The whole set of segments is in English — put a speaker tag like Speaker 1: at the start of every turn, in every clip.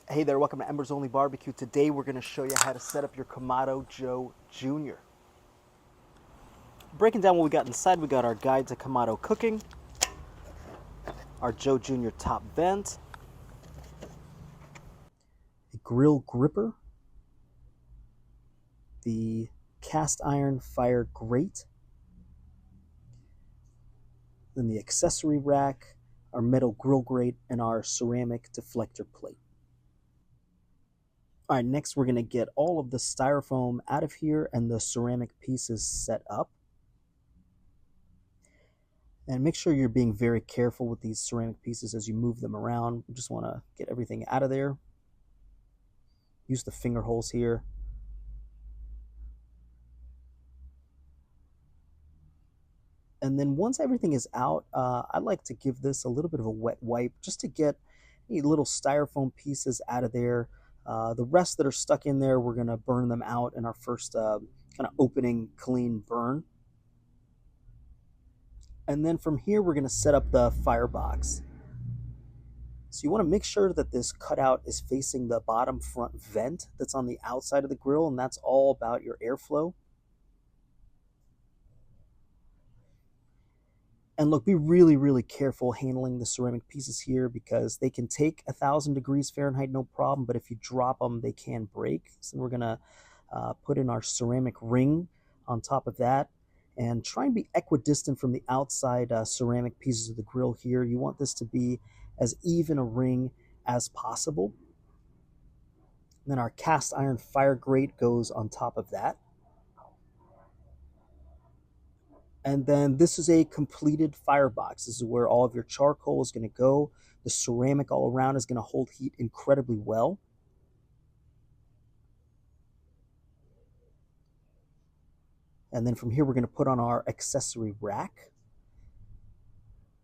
Speaker 1: Hey there, welcome to Embers Only Barbecue. Today we're going to show you how to set up your Kamado Joe Jr. Breaking down what we got inside, we got our guide to Kamado cooking, our Joe Jr. top vent, a grill gripper, the cast iron fire grate, then the accessory rack, our metal grill grate, and our ceramic deflector plate. All right, next we're going to get all of the styrofoam out of here and the ceramic pieces set up. And make sure you're being very careful with these ceramic pieces as you move them around. You just want to get everything out of there. Use the finger holes here. And then once everything is out, I like to give this a little bit of a wet wipe just to get any little styrofoam pieces out of there. The rest that are stuck in there, we're going to burn them out in our first kind of opening clean burn. And then from here, we're going to set up the firebox. So you want to make sure that this cutout is facing the bottom front vent that's on the outside of the grill, and that's all about your airflow. And look, be really, really careful handling the ceramic pieces here because they can take 1,000 degrees Fahrenheit, no problem, but if you drop them, they can break. So we're gonna put in our ceramic ring on top of that and try and be equidistant from the outside ceramic pieces of the grill here. You want this to be as even a ring as possible. And then our cast iron fire grate goes on top of that. And then this is a completed firebox. This is where all of your charcoal is going to go. The ceramic all around is going to hold heat incredibly well. And then from here, we're going to put on our accessory rack.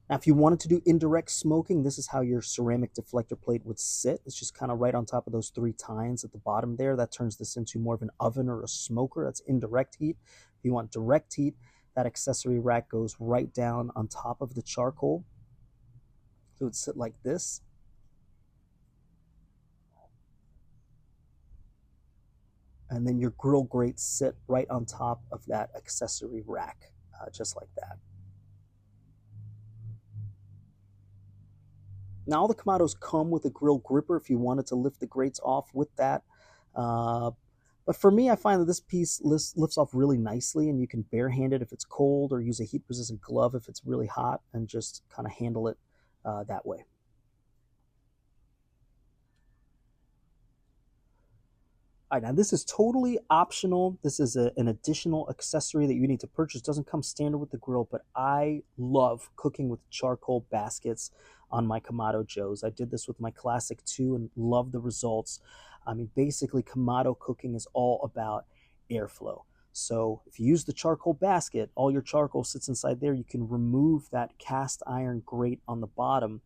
Speaker 1: Now, if you wanted to do indirect smoking, this is how your ceramic deflector plate would sit. It's just kind of right on top of those 3 tines at the bottom there. That turns this into more of an oven or a smoker. That's indirect heat. If you want direct heat, that accessory rack goes right down on top of the charcoal. So it would sit like this. And then your grill grates sit right on top of that accessory rack, just like that. Now all the Kamados come with a grill gripper if you wanted to lift the grates off with that. But for me, I find that this piece lifts off really nicely, and you can barehand it if it's cold or use a heat-resistant glove if it's really hot and just kind of handle it that way. All right, now this is totally optional. This is an additional accessory that you need to purchase. It doesn't come standard with the grill, but I love cooking with charcoal baskets on my Kamado Joes. I did this with my Classic 2 and love the results. I mean, basically, Kamado cooking is all about airflow. So if you use the charcoal basket, all your charcoal sits inside there. You can remove that cast iron grate on the bottom.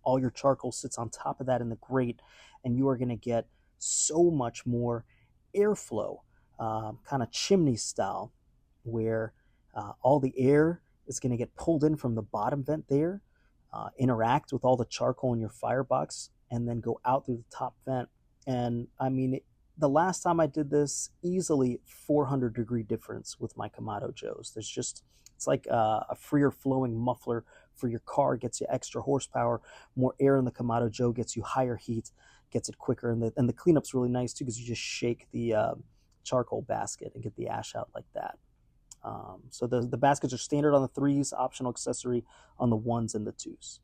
Speaker 1: All your charcoal sits on top of that in the grate, and you are going to get so much more airflow, kind of chimney style, where all the air is going to get pulled in from the bottom vent there, interact with all the charcoal in your firebox, and then go out through the top vent. And I mean, the last time I did this, easily 400-degree difference with my Kamado Joes. There's just, it's like a freer flowing muffler for your car, gets you extra horsepower. More air in the Kamado Joe gets you higher heat, gets it quicker. And the cleanup's really nice too because you just shake the charcoal basket and get the ash out like that. So the baskets are standard on the 3s, optional accessory on the 1s and the 2s.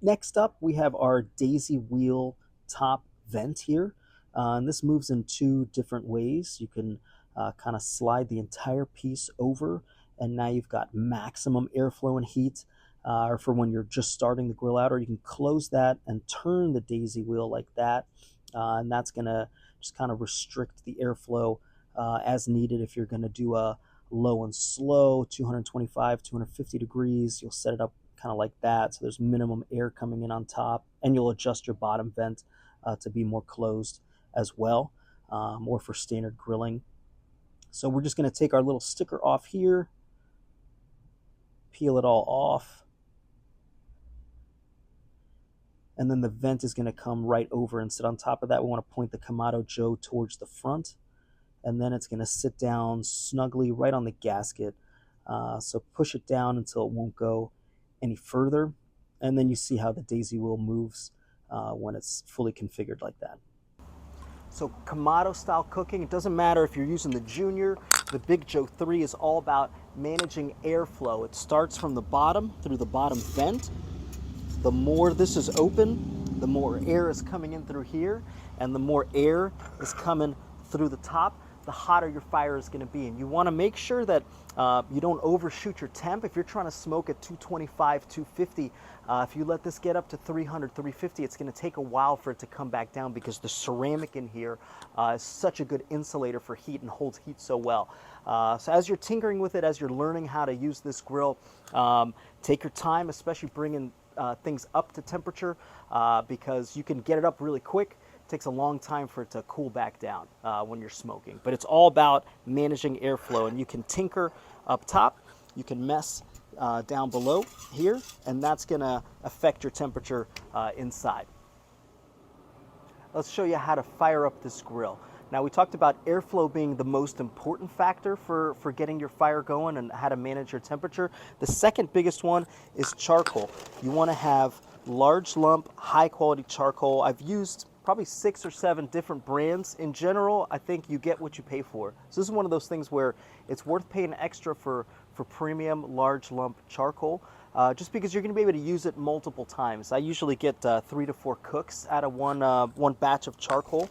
Speaker 1: Next up, we have our daisy wheel top vent here. And this moves in 2 different ways. You can kind of slide the entire piece over, and now you've got maximum airflow and heat for when you're just starting the grill out, or you can close that and turn the daisy wheel like that. And that's going to just kind of restrict the airflow as needed. If you're going to do a low and slow, 225, 250 degrees, you'll set it up kind of like that. So there's minimum air coming in on top, and you'll adjust your bottom vent to be more closed as well, or for standard grilling. So we're just going to take our little sticker off here, peel it all off, and then the vent is going to come right over and sit on top of that. We want to point the Kamado Joe towards the front, and then it's going to sit down snugly right on the gasket. So push it down until it won't go any further, and then you see how the daisy wheel moves when it's fully configured like that. So Kamado style cooking, it doesn't matter if you're using the Junior, the Big Joe 3 is all about managing airflow. It starts from the bottom through the bottom vent. The more this is open, the more air is coming in through here, and the more air is coming through the top, the hotter your fire is going to be. And you want to make sure that you don't overshoot your temp. If you're trying to smoke at 225, 250, if you let this get up to 300, 350, it's going to take a while for it to come back down because the ceramic in here is such a good insulator for heat and holds heat so well. So as you're tinkering with it, as you're learning how to use this grill, take your time, especially bringing things up to temperature because you can get it up really quick. It takes a long time for it to cool back down when you're smoking. But it's all about managing airflow, and you can tinker up top, you can mess down below here, and that's going to affect your temperature inside. Let's show you how to fire up this grill. Now, we talked about airflow being the most important factor for getting your fire going and how to manage your temperature. The second biggest one is charcoal. You want to have large lump, high quality charcoal. I've used probably 6 or 7 different brands. In general, I think you get what you pay for. So this is one of those things where it's worth paying extra for premium large lump charcoal. Just because you're going to be able to use it multiple times. I usually get 3 to 4 cooks out of one batch of charcoal.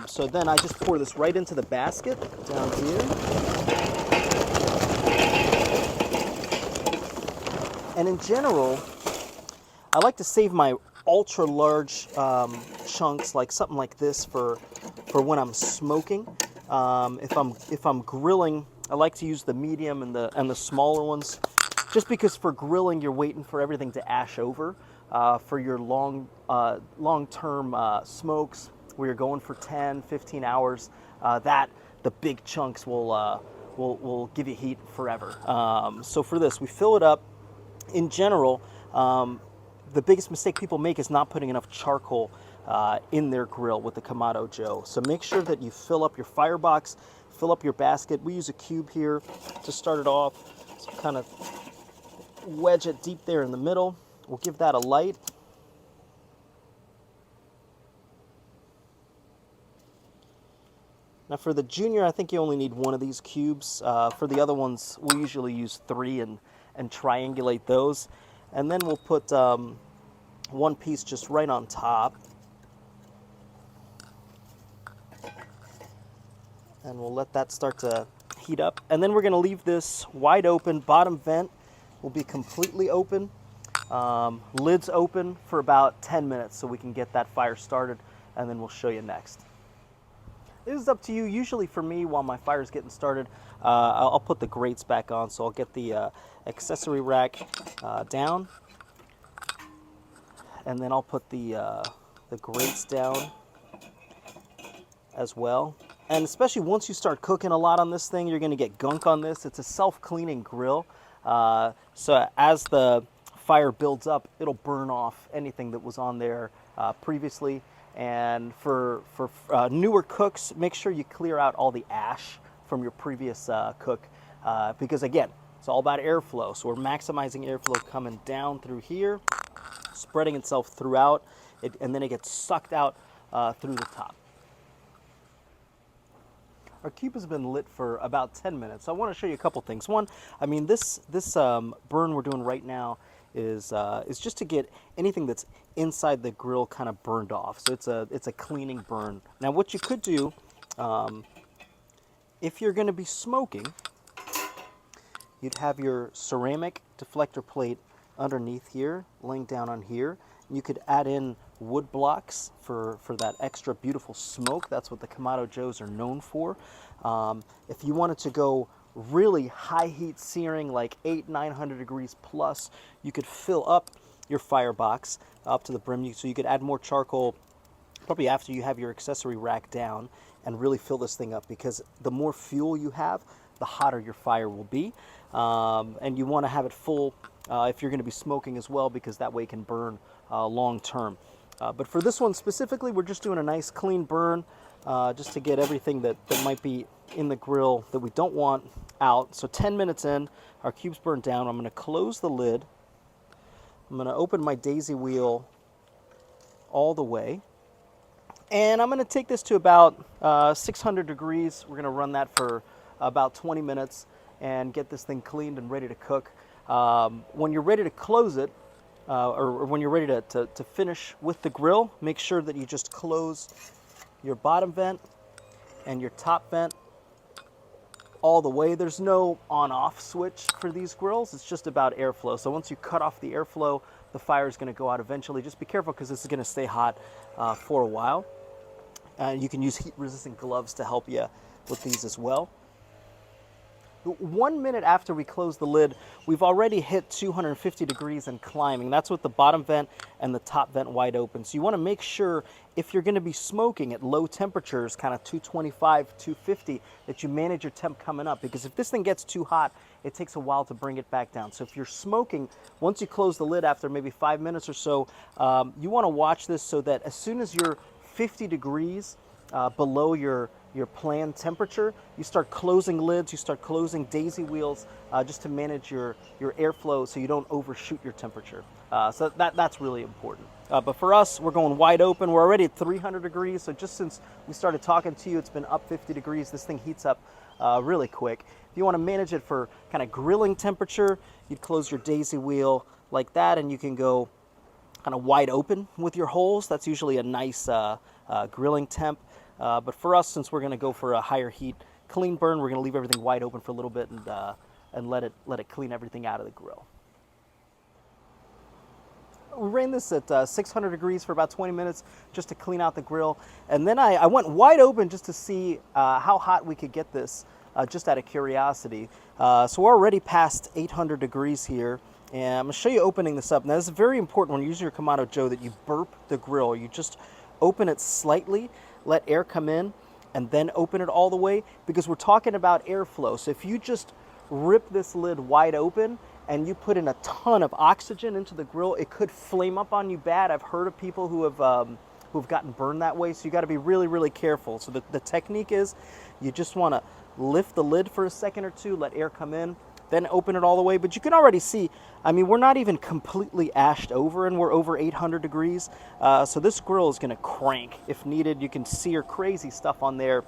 Speaker 1: So then I just pour this right into the basket down here. And in general, I like to save my ultra large chunks, like something like this, for when I'm smoking. If I'm grilling, I like to use the medium and the smaller ones. Just because for grilling, you're waiting for everything to ash over. For your long-term smokes, where you're going for 10, 15 hours, the big chunks will give you heat forever. So for this, we fill it up. In general, the biggest mistake people make is not putting enough charcoal in their grill with the Kamado Joe. So make sure that you fill up your firebox, fill up your basket. We use a cube here to start it off. So kind of wedge it deep there in the middle. We'll give that a light. Now for the Junior, I think you only need 1 of these cubes. For the other ones, we usually use 3 and triangulate those. And then we'll put 1 piece just right on top. And we'll let that start to heat up. And then we're going to leave this wide open. Bottom vent will be completely open. Lids open for about 10 minutes so we can get that fire started, and then we'll show you next. This is up to you. Usually for me, while my fire is getting started, I'll put the grates back on. So I'll get the accessory rack down, and then I'll put the grates down as well. And especially once you start cooking a lot on this thing, you're going to get gunk on this. It's a self-cleaning grill. So as the fire builds up, it'll burn off anything that was on there previously. And for newer cooks, make sure you clear out all the ash from your previous cook, because again, it's all about airflow. So we're maximizing airflow coming down through here, spreading itself throughout, and then it gets sucked out through the top. Our cube has been lit for about 10 minutes. So I want to show you a couple things. One, I mean, this burn we're doing right now is just to get anything that's inside the grill kind of burned off. So it's a cleaning burn. Now, what you could do, if you're going to be smoking, you'd have your ceramic deflector plate underneath here, laying down on here. You could add in wood blocks for that extra beautiful smoke. That's what the Kamado Joes are known for. If you wanted to go really high heat searing, like 800-900 degrees plus, you could fill up your firebox up to the brim. So you could add more charcoal probably after you have your accessory rack down and really fill this thing up, because the more fuel you have, the hotter your fire will be. And you want to have it full if you're going to be smoking as well, because that way it can burn long term. But for this one specifically, we're just doing a nice clean burn just to get everything that might be in the grill that we don't want out. So 10 minutes in, our cube's burned down. I'm going to close the lid. I'm going to open my daisy wheel all the way. And I'm going to take this to about 600 degrees. We're going to run that for about 20 minutes and get this thing cleaned and ready to cook. When you're ready to close it, or when you're ready to finish with the grill, make sure that you just close your bottom vent and your top vent all the way. There's no on-off switch for these grills. It's just about airflow. So once you cut off the airflow, the fire is going to go out eventually. Just be careful because this is going to stay hot for a while. You can use heat-resistant gloves to help you with these as well. 1 minute after we close the lid, we've already hit 250 degrees and climbing. That's with the bottom vent and the top vent wide open. So you want to make sure, if you're going to be smoking at low temperatures, kind of 225, 250, that you manage your temp coming up. Because if this thing gets too hot, it takes a while to bring it back down. So if you're smoking, once you close the lid after maybe 5 minutes or so, you want to watch this so that as soon as you're 50 degrees below your planned temperature, you start closing lids, you start closing daisy wheels just to manage your airflow so you don't overshoot your temperature. So that's really important. But for us, we're going wide open. We're already at 300 degrees, so just since we started talking to you, it's been up 50 degrees. This thing heats up really quick. If you want to manage it for kind of grilling temperature, you'd close your daisy wheel like that, and you can go kind of wide open with your holes. That's usually a nice grilling temp. But for us, since we're going to go for a higher heat clean burn, we're going to leave everything wide open for a little bit and let it clean everything out of the grill. We ran this at 600 degrees for about 20 minutes just to clean out the grill. And then I went wide open just to see how hot we could get this, just out of curiosity. So we're already past 800 degrees here. And I'm going to show you opening this up. Now, this is very important when you're using your Kamado Joe that you burp the grill. You just open it slightly, let air come in, and then open it all the way, because we're talking about airflow. So if you just rip this lid wide open and you put in a ton of oxygen into the grill, it could flame up on you bad. I've heard of people who have gotten burned that way, so you got to be really, really careful. So the technique is you just want to lift the lid for a second or two, let air come in, then open it all the way. But you can already see, I mean, we're not even completely ashed over, and we're over 800 degrees. So this grill is going to crank if needed. You can sear crazy stuff on there.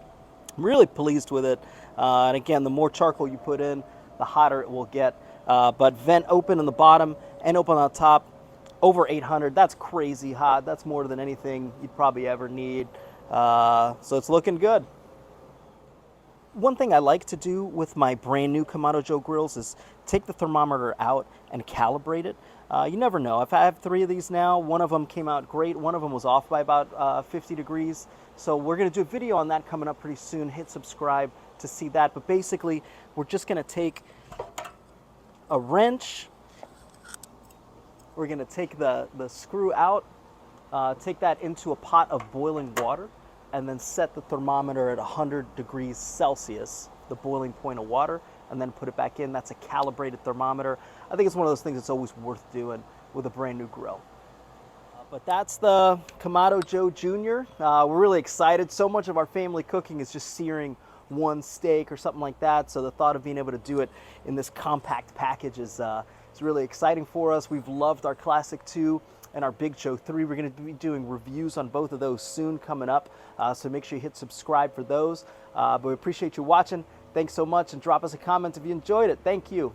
Speaker 1: I'm really pleased with it. And again, the more charcoal you put in, the hotter it will get. But vent open in the bottom and open on top, over 800. That's crazy hot. That's more than anything you'd probably ever need. So it's looking good. One thing I like to do with my brand new Kamado Joe grills is take the thermometer out and calibrate it. You never know. If I have 3 of these now, one of them came out great. One of them was off by about 50 degrees. So we're going to do a video on that coming up pretty soon. Hit subscribe to see that. But basically, we're just going to take a wrench. We're going to take the screw out, take that into a pot of boiling water, and then set the thermometer at 100 degrees Celsius, the boiling point of water, and then put it back in. That's a calibrated thermometer. I think it's one of those things that's always worth doing with a brand new grill. But that's the Kamado Joe Jr. We're really excited. So much of our family cooking is just searing one steak or something like that. So the thought of being able to do it in this compact package is really exciting for us. We've loved our Classic 2 and our Big Joe 3. We're going to be doing reviews on both of those soon coming up. So make sure you hit subscribe for those. But we appreciate you watching. Thanks so much, and drop us a comment if you enjoyed it. Thank you.